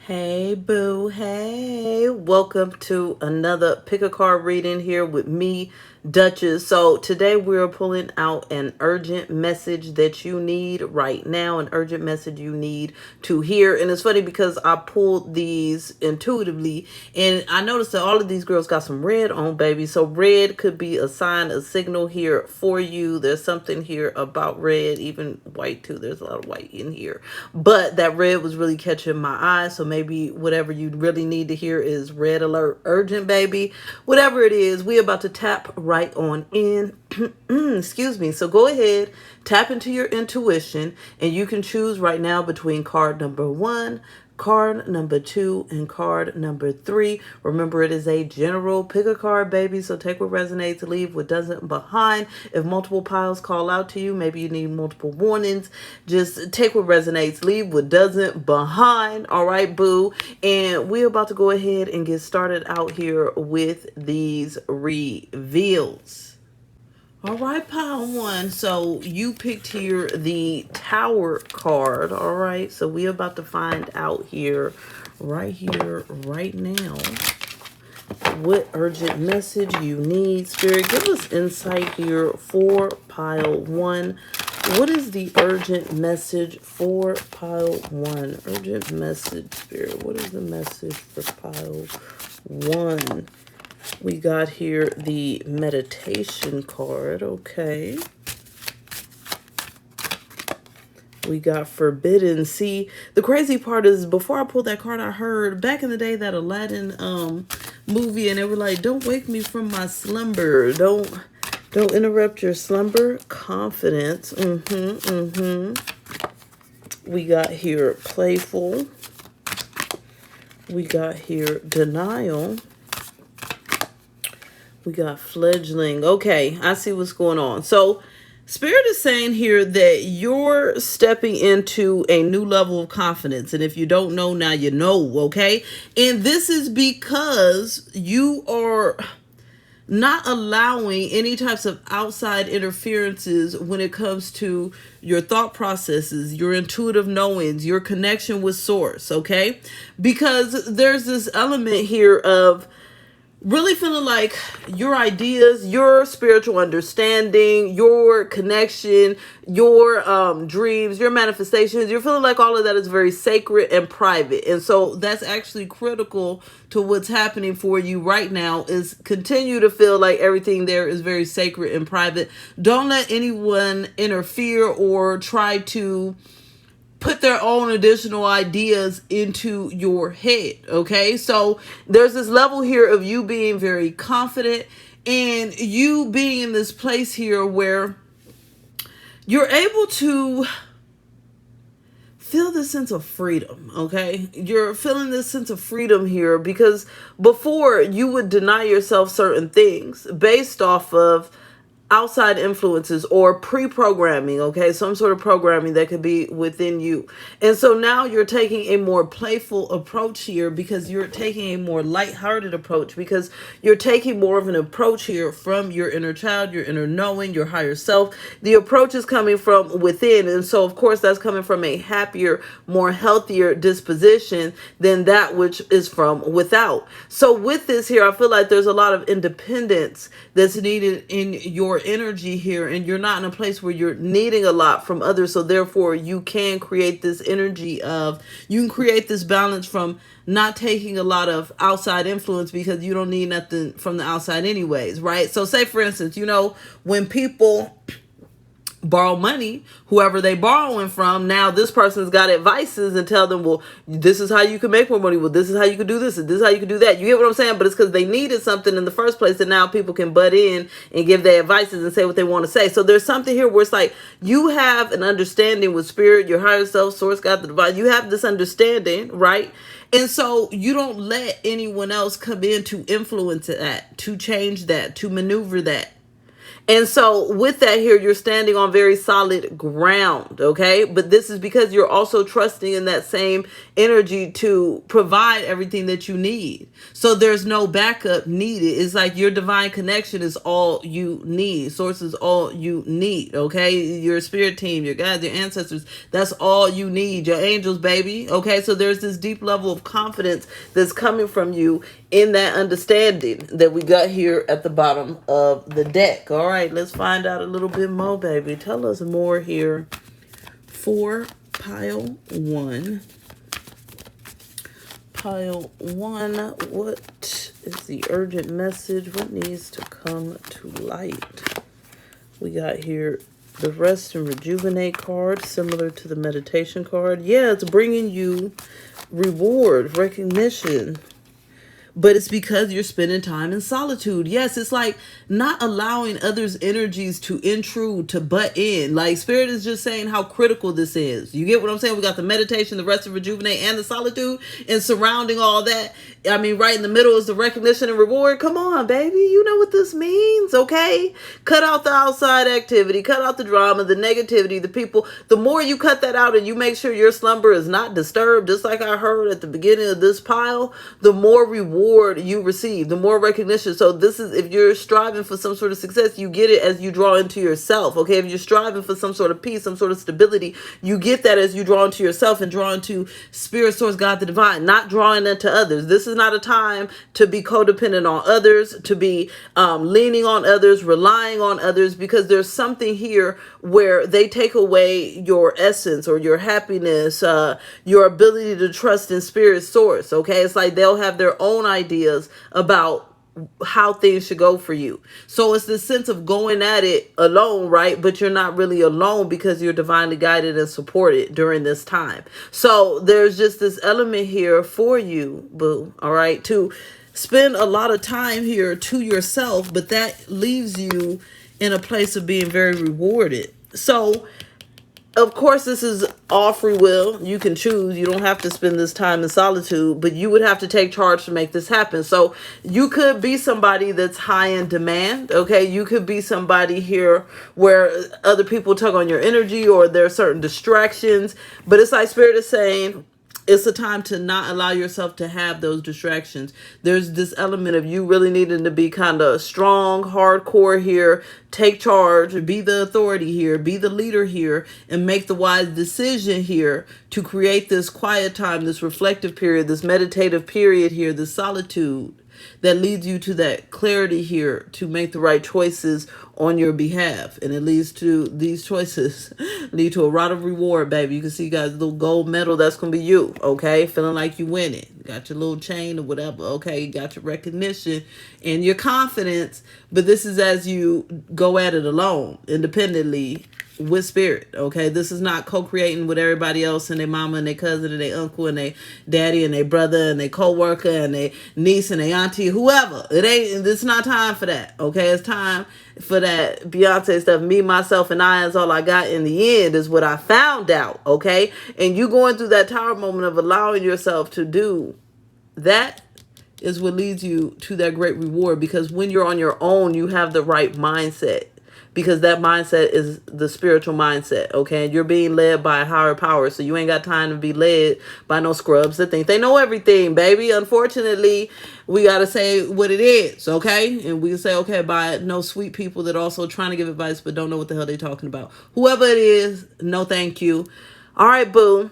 Hey boo, hey, welcome to another pick a card reading here with me, Duchess. So today we're pulling out an urgent message that you need right now, an urgent message you need to hear. And it's funny because I pulled these intuitively and I noticed that all of these girls got some red on, baby. So red could be a sign, a signal here for you. There's something here about red, even white too. There's a lot of white in here, but that red was really catching my eye. So maybe whatever you really need to hear is red alert urgent, baby. Whatever it is, we about to tap right on in. Excuse me. So go ahead, tap into your intuition, and you can choose right now between card number 1, card number 2, and card number 3. Remember, it is a general pick a card, baby. So take what resonates, leave what doesn't behind. If multiple piles call out to you, maybe you need multiple warnings. Just take what resonates, leave what doesn't behind. All right, boo. And we're about to go ahead and get started out here with these reveals. All right, pile 1. So you picked here the Tower card. All right. So we're about to find out here, right now, what urgent message you need. Spirit, give us insight here for pile 1. What is the urgent message for pile 1? Urgent message, Spirit. What is the message for pile 1? We got here the meditation card. Okay. We got forbidden. See, the crazy part is before I pulled that card, I heard back in the day that Aladdin movie, and they were like, don't wake me from my slumber. Don't interrupt your slumber. Confidence. We got here playful. We got here denial. We got fledgling. Okay, I see what's going on. So Spirit is saying here that you're stepping into a new level of confidence. And if you don't know, now you know, okay? And this is because you are not allowing any types of outside interferences when it comes to your thought processes, your intuitive knowings, your connection with source, okay? Because there's this element here of really feeling like your ideas, your spiritual understanding, your connection, your dreams, your manifestations, you're feeling like all of that is very sacred and private. And so that's actually critical to what's happening for you right now, is continue to feel like everything there is very sacred and private. Don't let anyone interfere or try to put their own additional ideas into your head. Okay, so there's this level here of you being very confident and you being in this place here where you're able to feel this sense of freedom. Okay, you're feeling this sense of freedom here because before you would deny yourself certain things based off of outside influences or pre-programming, okay? Some sort of programming that could be within you. And so now you're taking a more playful approach here because you're taking a more lighthearted approach because you're taking more of an approach here from your inner child, your inner knowing, your higher self. The approach is coming from within. And so, of course, that's coming from a happier, more healthier disposition than that which is from without. So with this here, I feel like there's a lot of independence that's needed in your energy here, and you're not in a place where you're needing a lot from others, so therefore you can create this energy of, you can create this balance from not taking a lot of outside influence because you don't need nothing from the outside anyways, right? So say for instance, you know, when people borrow money, whoever they borrowing from, now this person's got advices and tell them, well, this is how you can make more money, well, this is how you can do this, and this is how you can do that. You get what I'm saying? But it's because they needed something in the first place, and now people can butt in and give their advices and say what they want to say. So there's something here where it's like you have an understanding with spirit, your higher self, source, God, the divine. You have this understanding, right? And so you don't let anyone else come in to influence that, to change that, to maneuver that. And so with that here, you're standing on very solid ground, okay? But this is because you're also trusting in that same energy to provide everything that you need. So there's no backup needed. It's like your divine connection is all you need. Source is all you need, okay? Your spirit team, your guides, your ancestors, that's all you need. Your angels, baby, okay? So there's this deep level of confidence that's coming from you in that understanding that we got here at the bottom of the deck. All right, let's find out a little bit more, baby. Tell us more here for pile one. Pile one, what is the urgent message? What needs to come to light? We got here the rest and rejuvenate card, similar to the meditation card. Yeah, it's bringing you reward, recognition. But it's because you're spending time in solitude. Yes, it's like not allowing others' energies to intrude, to butt in. Like Spirit is just saying how critical this is. You get what I'm saying? We got the meditation, the rest of rejuvenate, and the solitude. And surrounding all that, I mean, right in the middle is the recognition and reward. Come on, baby. You know what this means, okay? Cut out the outside activity. Cut out the drama, the negativity, the people. The more you cut that out and you make sure your slumber is not disturbed, just like I heard at the beginning of this pile, the more reward you receive, the more recognition. So this is, if you're striving for some sort of success, you get it as you draw into yourself, okay? If you're striving for some sort of peace, some sort of stability, you get that as you draw into yourself and draw into spirit, source, God, the divine, not drawing into others. This is not a time to be codependent on others, to be leaning on others, relying on others, because there's something here where they take away your essence or your happiness, your ability to trust in spirit source, okay? It's like they'll have their own ideas about how things should go for you. So it's this sense of going at it alone, right? But you're not really alone because you're divinely guided and supported during this time. So there's just this element here for you, boo, all right, to spend a lot of time here to yourself, but that leaves you in a place of being very rewarded. So of course, this is all free will. You can choose. You don't have to spend this time in solitude, but you would have to take charge to make this happen. So you could be somebody that's high in demand, okay? You could be somebody here where other people tug on your energy or there are certain distractions, but it's like Spirit is saying, it's a time to not allow yourself to have those distractions. There's this element of you really needing to be kind of strong, hardcore here, take charge, be the authority here, be the leader here, and make the wise decision here to create this quiet time, this reflective period, this meditative period here, this solitude that leads you to that clarity here to make the right choices on your behalf. And it leads to, these choices lead to a lot of reward, baby. You can see you got a little gold medal. That's going to be you, okay? Feeling like you win it. You got your little chain or whatever, okay? You got your recognition and your confidence. But this is as you go at it alone, independently, with spirit, okay? This is not co-creating with everybody else and their mama and their cousin and their uncle and their daddy and their brother and their co-worker and their niece and their auntie, whoever. It's not time for that, okay? It's time for that Beyonce stuff. Me, myself, and I is all I got in the end is what I found out, okay? And you going through that tower moment of allowing yourself to do that is what leads you to that great reward, because when you're on your own, you have the right mindset. Because that mindset is the spiritual mindset, okay? And you're being led by a higher power, so you ain't got time to be led by no scrubs that think they know everything, baby. Unfortunately, we got to say what it is, okay? And we say, okay, by no sweet people that also trying to give advice but don't know what the hell they talking about. Whoever it is, no thank you. All right, boo.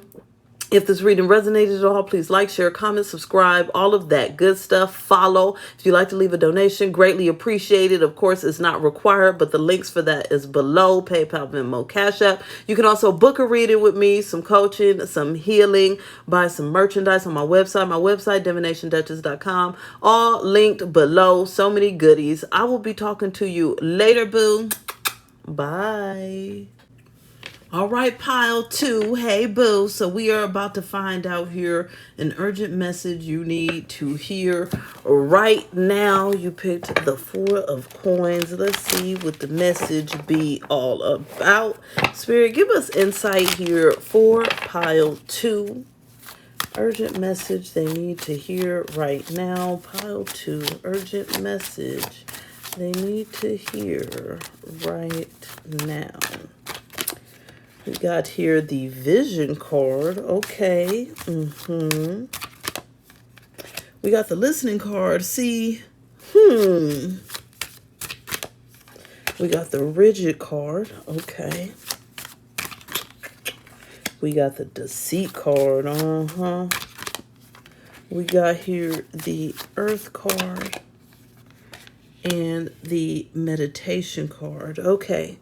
If this reading resonated at all, please like, share, comment, subscribe, all of that good stuff. Follow. If you'd like to leave a donation, greatly appreciated. Of course, it's not required, but the links for that is below. PayPal, Venmo, Cashapp. You can also book a reading with me, some coaching, some healing, buy some merchandise on my website, DivinationDuchess.com. All linked below. So many goodies. I will be talking to you later, boo. Bye. All right, pile two. Hey, boo. So we are about to find out here an urgent message you need to hear right now. You picked the 4 of coins. Let's see what the message be all about. Spirit, give us insight here for pile 2. Urgent message they need to hear right now. Pile 2, urgent message they need to hear right now. We got here the vision card. Okay. We got the listening card. See. We got the rigid card. Okay. We got the deceit card. We got here the earth card and the meditation card. Okay.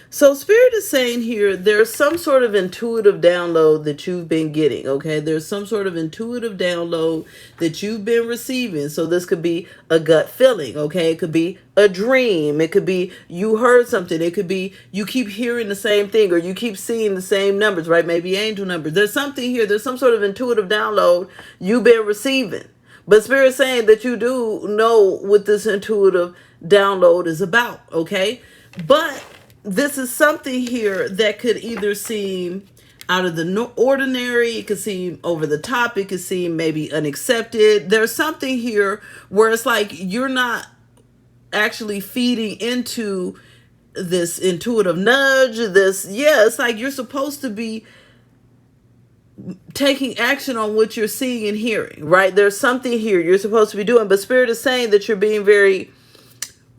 So Spirit is saying here, there's some sort of intuitive download that you've been getting, okay? There's some sort of intuitive download that you've been receiving. So this could be a gut feeling, okay? It could be a dream. It could be you heard something. It could be you keep hearing the same thing or you keep seeing the same numbers, right? Maybe angel numbers. There's something here. There's some sort of intuitive download you've been receiving. But Spirit is saying that you do know what this intuitive download is about, okay? But this is something here that could either seem out of the ordinary, it could seem over the top, it could seem maybe unaccepted. There's something here where it's like you're not actually feeding into this intuitive nudge, it's like you're supposed to be taking action on what you're seeing and hearing, right? There's something here you're supposed to be doing, but Spirit is saying that you're being very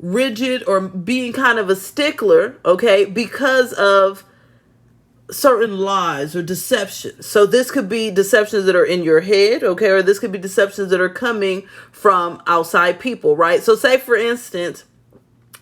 rigid or being kind of a stickler, okay, because of certain lies or deceptions. So this could be deceptions that are in your head, okay, or this could be deceptions that are coming from outside people, right? So say for instance,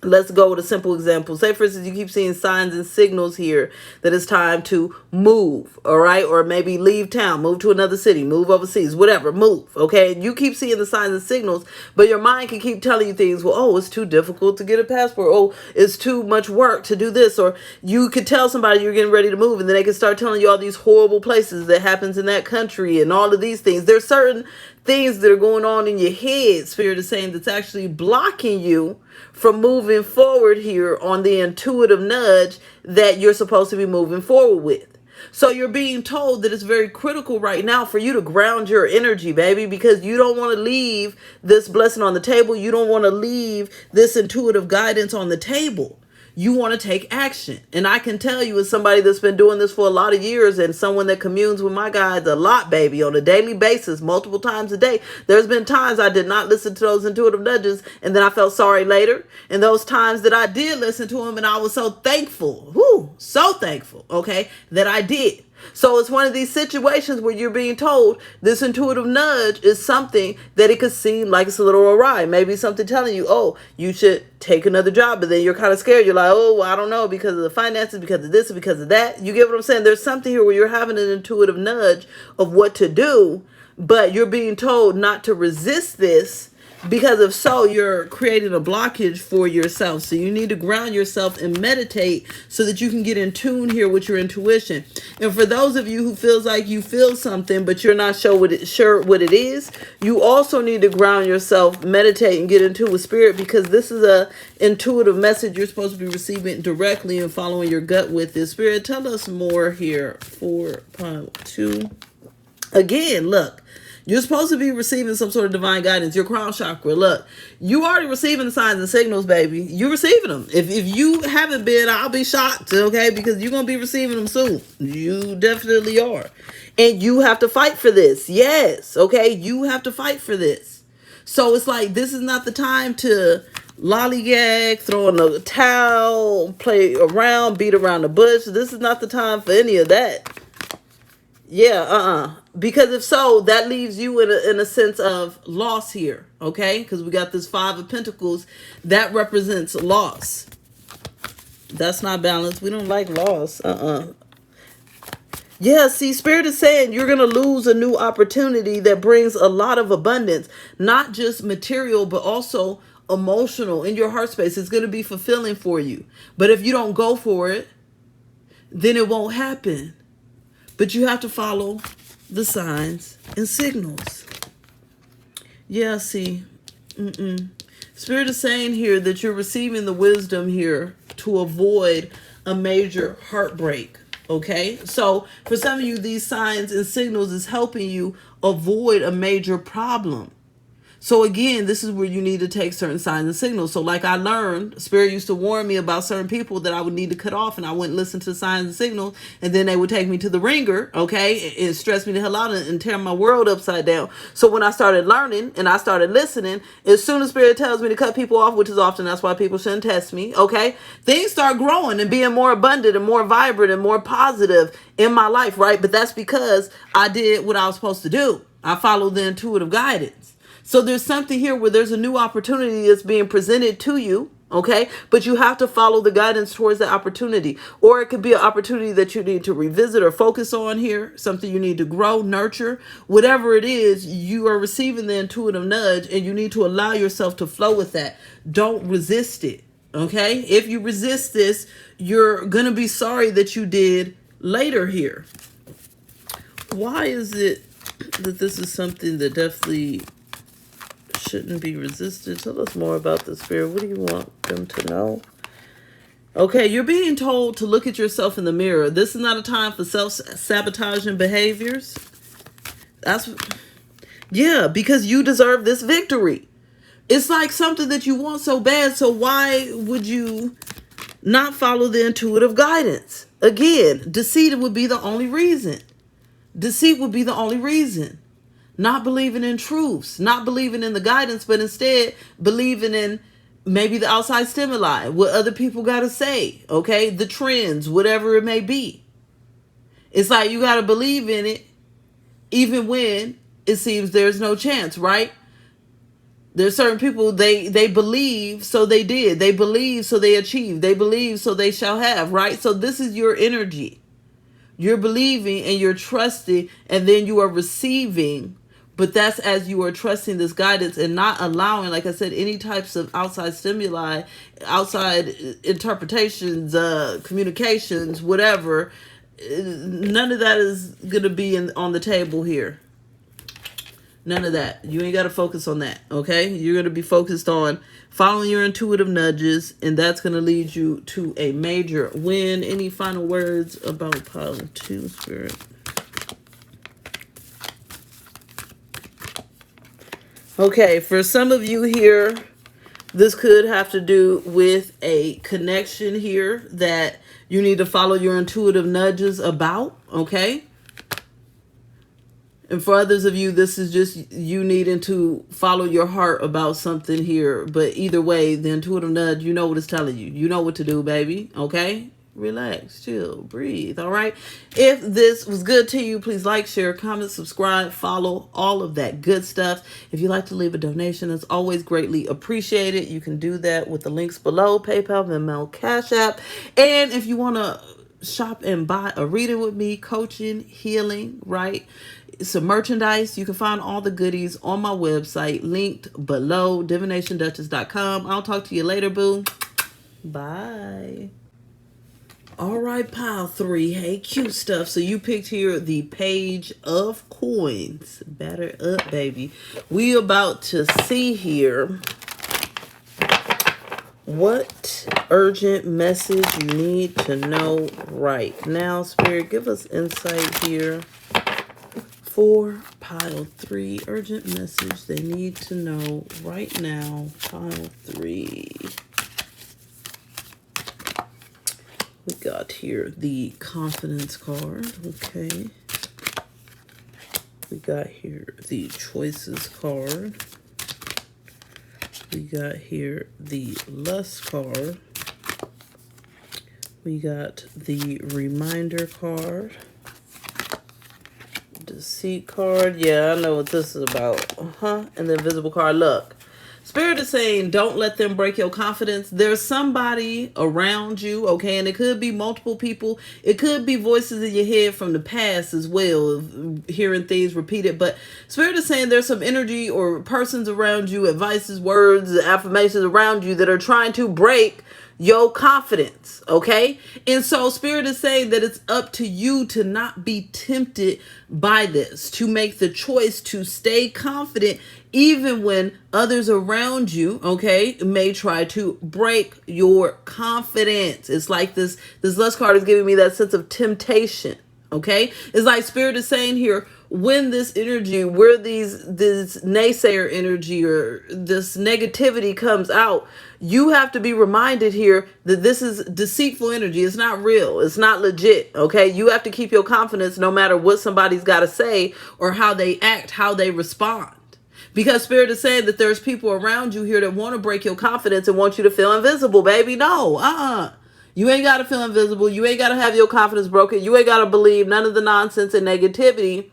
let's go with a simple example. Say, for instance, you keep seeing signs and signals here that it's time to move, all right? Or maybe leave town, move to another city, move overseas, whatever, move, okay? And you keep seeing the signs and signals, but your mind can keep telling you things, well, oh, it's too difficult to get a passport. Oh, it's too much work to do this. Or you could tell somebody you're getting ready to move, and then they can start telling you all these horrible places that happens in that country and all of these things. There's certain things that are going on in your head, Spirit is saying, that's actually blocking you from moving forward here on the intuitive nudge that you're supposed to be moving forward with. So you're being told that it's very critical right now for you to ground your energy, baby, because you don't want to leave this blessing on the table. You don't want to leave this intuitive guidance on the table. You want to take action. And I can tell you, as somebody that's been doing this for a lot of years and someone that communes with my guides a lot, baby, on a daily basis, multiple times a day, there's been times I did not listen to those intuitive nudges and then I felt sorry later. And those times that I did listen to them and I was so thankful, so thankful, okay, that I did. So it's one of these situations where you're being told this intuitive nudge is something that it could seem like it's a little awry. Maybe something telling you, oh, you should take another job. But then you're kind of scared. You're like, oh, well, I don't know, because of the finances, because of this, because of that. You get what I'm saying? There's something here where you're having an intuitive nudge of what to do, but you're being told not to resist this. Because if so, you're creating a blockage for yourself. So you need to ground yourself and meditate so that you can get in tune here with your intuition. And for those of you who feels like you feel something, but you're not sure what it is, you also need to ground yourself, meditate, and get in tune with Spirit, because this is a intuitive message you're supposed to be receiving directly and following your gut with this. Spirit, tell us more here. 4.2. Again, look. You're supposed to be receiving some sort of divine guidance. Your crown chakra. Look, you already receiving the signs and signals, baby. You're receiving them. If you haven't been, I'll be shocked, okay? Because you're going to be receiving them soon. You definitely are. And you have to fight for this. Yes, okay? You have to fight for this. So it's like, this is not the time to lollygag, throw in a towel, play around, beat around the bush. This is not the time for any of that. Yeah, because if so, that leaves you in a sense of loss here, okay? Because we got this 5 of Pentacles. That represents loss. That's not balanced. We don't like loss. Yeah, see, Spirit is saying you're going to lose a new opportunity that brings a lot of abundance. Not just material, but also emotional in your heart space. It's going to be fulfilling for you. But if you don't go for it, then it won't happen. But you have to follow the signs and signals. Yeah, see. Spirit is saying here that you're receiving the wisdom here to avoid a major heartbreak. Okay? So for some of you, these signs and signals is helping you avoid a major problem. So again, this is where you need to take certain signs and signals. So like I learned, Spirit used to warn me about certain people that I would need to cut off, and I wouldn't listen to signs and signals, and then they would take me to the ringer, okay? It stressed me the hell out and tear my world upside down. So when I started learning and I started listening, as soon as Spirit tells me to cut people off, which is often, that's why people shouldn't test me, okay? Things start growing and being more abundant and more vibrant and more positive in my life, right? But that's because I did what I was supposed to do. I followed the intuitive guidance. So there's something here where there's a new opportunity that's being presented to you, okay? But you have to follow the guidance towards that opportunity. Or it could be an opportunity that you need to revisit or focus on here, something you need to grow, nurture. Whatever it is, you are receiving the intuitive nudge, and you need to allow yourself to flow with that. Don't resist it, okay? If you resist this, you're going to be sorry that you did later here. Why is it that this is something that definitely shouldn't be resisted? Tell us more about the Spirit. What do you want them to know? Okay, you're being told to look at yourself in the mirror. This is not a time for self-sabotaging behaviors. Yeah, because you deserve this victory. It's like something that you want so bad, so why would you not follow the intuitive guidance? Again, deceit would be the only reason. Deceit would be the only reason. Not believing in truths, not believing in the guidance, but instead believing in maybe the outside stimuli, what other people got to say, okay? The trends, whatever it may be. It's like you got to believe in it even when it seems there's no chance, right? There's certain people, they believe, so they did. They believe, so they achieved. They believe, so they shall have, right? So this is your energy. You're believing and you're trusting, and then you are receiving. But that's as you are trusting this guidance and not allowing, like I said, any types of outside stimuli, outside interpretations, communications, whatever. None of that is going to be on the table here. None of that. You ain't got to focus on that, okay? You're going to be focused on following your intuitive nudges, and that's going to lead you to a major win. Any final words about pile 2, Spirit? Okay, for some of you here, this could have to do with a connection here that you need to follow your intuitive nudges about, okay? And for others of you, this is just you needing to follow your heart about something here. But either way, the intuitive nudge, you know what it's telling you. You know what to do, baby, okay? Relax, chill, breathe, all right? If this was good to you, please like, share, comment, subscribe, follow, all of that good stuff. If you'd like to leave a donation, it's always greatly appreciated. You can do that with the links below, PayPal, Venmo, Cashapp. And if you want to shop and buy a reading with me, coaching, healing, right? Some merchandise. You can find all the goodies on my website, linked below, DivinationDuchess.com. I'll talk to you later, boo. Bye. All right, pile 3. Hey, cute stuff. So you picked here the Page of Coins. Batter up, baby. We about to see here what urgent message you need to know right now. Spirit, give us insight here for pile 3. Urgent message they need to know right now. Pile 3. We got here the Confidence card, okay. We got here the Choices card. We got here the Lust card. We got the Reminder card. Deceit card. Yeah, I know what this is about. And the Invisible card. Look. Spirit is saying, don't let them break your confidence. There's somebody around you, okay? And it could be multiple people. It could be voices in your head from the past as well, hearing things repeated. But Spirit is saying there's some energy or persons around you, advices, words, affirmations around you that are trying to break your confidence, okay? And so Spirit is saying that it's up to you to not be tempted by this, to make the choice to stay confident even when others around you, okay, may try to break your confidence. It's like this Lust card is giving me that sense of temptation, Okay, it's like Spirit is saying here, when this energy, where this naysayer energy or this negativity comes out, you have to be reminded here that this is deceitful energy. It's not real. It's not legit. Okay, you have to keep your confidence no matter what somebody's got to say or how they act, how they respond. Because Spirit is saying that there's people around you here that want to break your confidence and want you to feel invisible, baby. No, you ain't got to feel invisible. You ain't got to have your confidence broken. You ain't got to believe none of the nonsense and negativity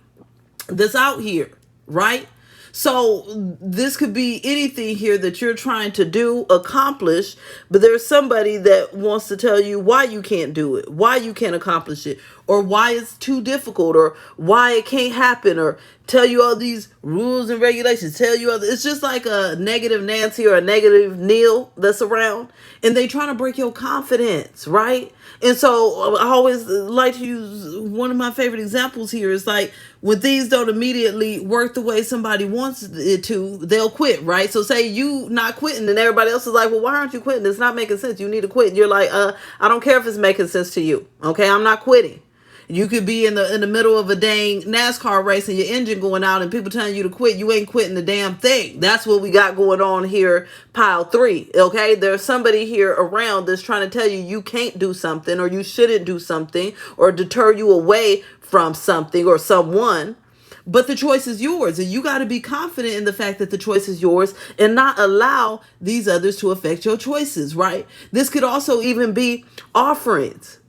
that's out here, right? So this could be anything here that you're trying to do, accomplish, but there's somebody that wants to tell you why you can't do it, why you can't accomplish it, or why it's too difficult, or why it can't happen, or tell you all these rules and regulations, tell you all, it's just like a negative Nancy or a negative Neil that's around, and they trying to break your confidence, right? And so I always like to use one of my favorite examples here is like when things don't immediately work the way somebody wants it to, they'll quit, right? So say you not quitting and everybody else is like, well, why aren't you quitting? It's not making sense. You need to quit. And you're like, I don't care if it's making sense to you. Okay, I'm not quitting. You could be in the middle of a dang NASCAR race and your engine going out and people telling you to quit. You ain't quitting the damn thing. That's what we got going on here, pile 3. Okay, there's somebody here around that's trying to tell you you can't do something or you shouldn't do something or deter you away from something or someone. But the choice is yours, and you got to be confident in the fact that the choice is yours and not allow these others to affect your choices, right? This could also even be offerings.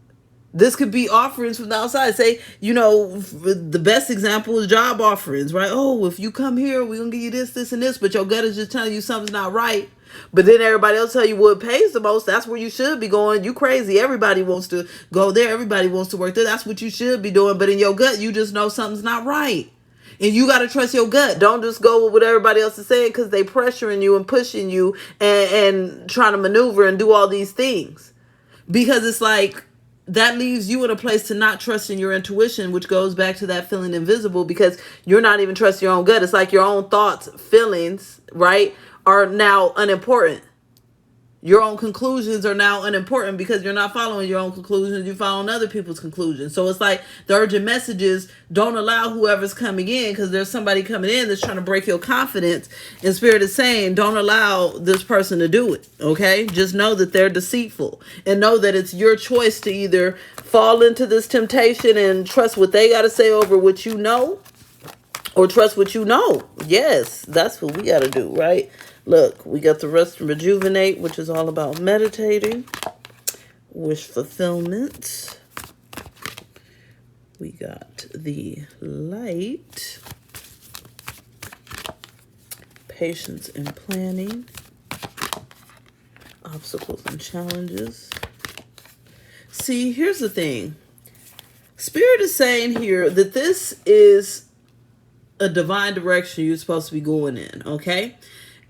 This could be offerings from the outside. Say, the best example is job offerings, right? Oh, if you come here, we're going to give you this, this, and this. But your gut is just telling you something's not right. But then everybody else tell you what pays the most. That's where you should be going. You crazy. Everybody wants to go there. Everybody wants to work there. That's what you should be doing. But in your gut, you just know something's not right. And you got to trust your gut. Don't just go with what everybody else is saying because they pressuring you and pushing you and trying to maneuver and do all these things. Because it's like, that leaves you in a place to not trust in your intuition, which goes back to that feeling invisible because you're not even trusting your own gut. It's like your own thoughts, feelings, right, are now unimportant. Your own conclusions are now unimportant because you're not following your own conclusions. You're following other people's conclusions. So it's like the urgent messages don't allow whoever's coming in because there's somebody coming in that's trying to break your confidence. And Spirit is saying, don't allow this person to do it. Okay? Just know that they're deceitful and know that it's your choice to either fall into this temptation and trust what they got to say over what you know or trust what you know. Yes, that's what we got to do, right? Look, we got the Rest and Rejuvenate, which is all about meditating, wish fulfillment. We got the Light, patience and planning, obstacles and challenges. See, here's the thing. Spirit is saying here that this is a divine direction you're supposed to be going in, okay?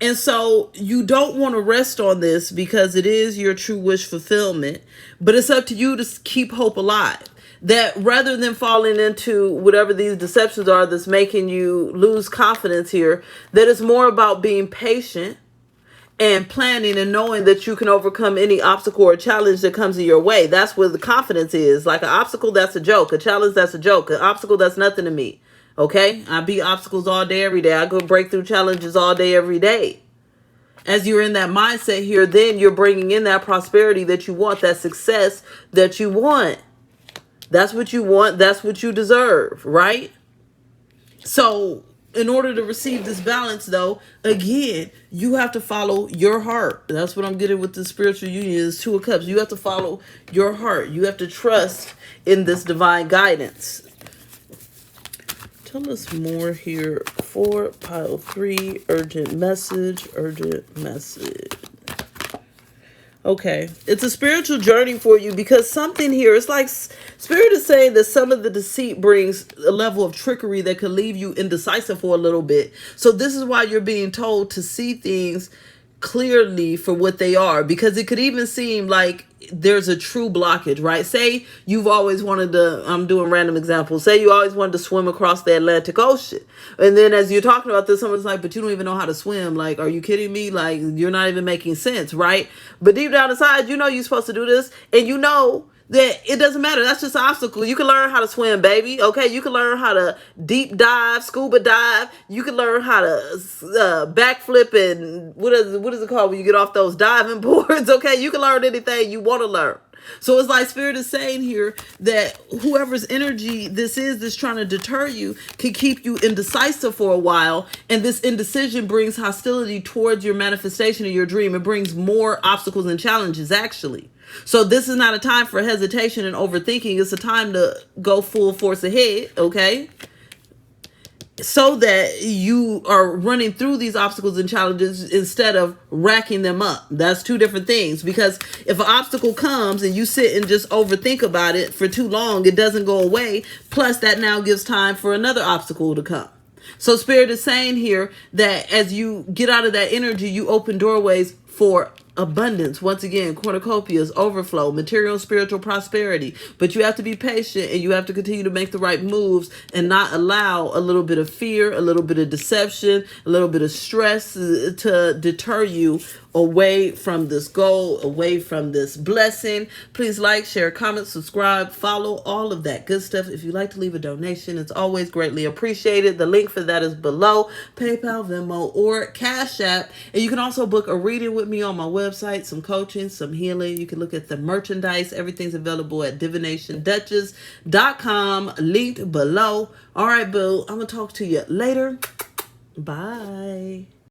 And so you don't want to rest on this because it is your true wish fulfillment, but it's up to you to keep hope alive. That rather than falling into whatever these deceptions are that's making you lose confidence here, that it's more about being patient and planning and knowing that you can overcome any obstacle or challenge that comes in your way. That's where the confidence is. Like an obstacle, that's a joke. A challenge, that's a joke. An obstacle, that's nothing to me. Okay, I beat obstacles all day, every day. I go break through challenges all day, every day. As you're in that mindset here, then you're bringing in that prosperity that you want, that success that you want. That's what you want. That's what you deserve, right? So in order to receive this balance, though, again, you have to follow your heart. That's what I'm getting with the spiritual union is 2 of Cups. You have to follow your heart. You have to trust in this divine guidance. Tell us more here for pile 3, urgent message, urgent message. Okay, it's a spiritual journey for you because something here, it's like Spirit is saying that some of the deceit brings a level of trickery that could leave you indecisive for a little bit. So this is why you're being told to see things clearly for what they are, because it could even seem like there's a true blockage, right? Say you've always wanted to, I'm doing random examples, say you always wanted to swim across the Atlantic Ocean, and then as you're talking about this, someone's like, but you don't even know how to swim. Like, are you kidding me? Like, you're not even making sense, right? But deep down inside, you know you're supposed to do this, and you know that it doesn't matter. That's just an obstacle. You can learn how to swim, baby. Okay, you can learn how to deep dive, scuba dive. You can learn how to backflip and what is it called when you get off those diving boards? Okay, you can learn anything you want to learn. So it's like Spirit is saying here that whoever's energy this is that's trying to deter you can keep you indecisive for a while. And this indecision brings hostility towards your manifestation of your dream. It brings more obstacles and challenges, actually. So this is not a time for hesitation and overthinking. It's a time to go full force ahead, okay? So that you are running through these obstacles and challenges instead of racking them up. That's two different things. Because if an obstacle comes and you sit and just overthink about it for too long, it doesn't go away. Plus, that now gives time for another obstacle to come. So Spirit is saying here that as you get out of that energy, you open doorways for abundance. Once again, cornucopias, overflow, material, spiritual prosperity. But you have to be patient and you have to continue to make the right moves and not allow a little bit of fear, a little bit of deception, a little bit of stress to deter you away from this goal, away from this blessing. Please like, share, comment, subscribe, follow, all of that good stuff. If you'd like to leave a donation, it's always greatly appreciated. The link for that is below. PayPal, Venmo, or Cash App. And you can also book a reading with me on my website, some coaching, some healing. You can look at the merchandise. Everything's available at DuchessXperience.com, linked below. All right, boo. I'm going to talk to you later. Bye.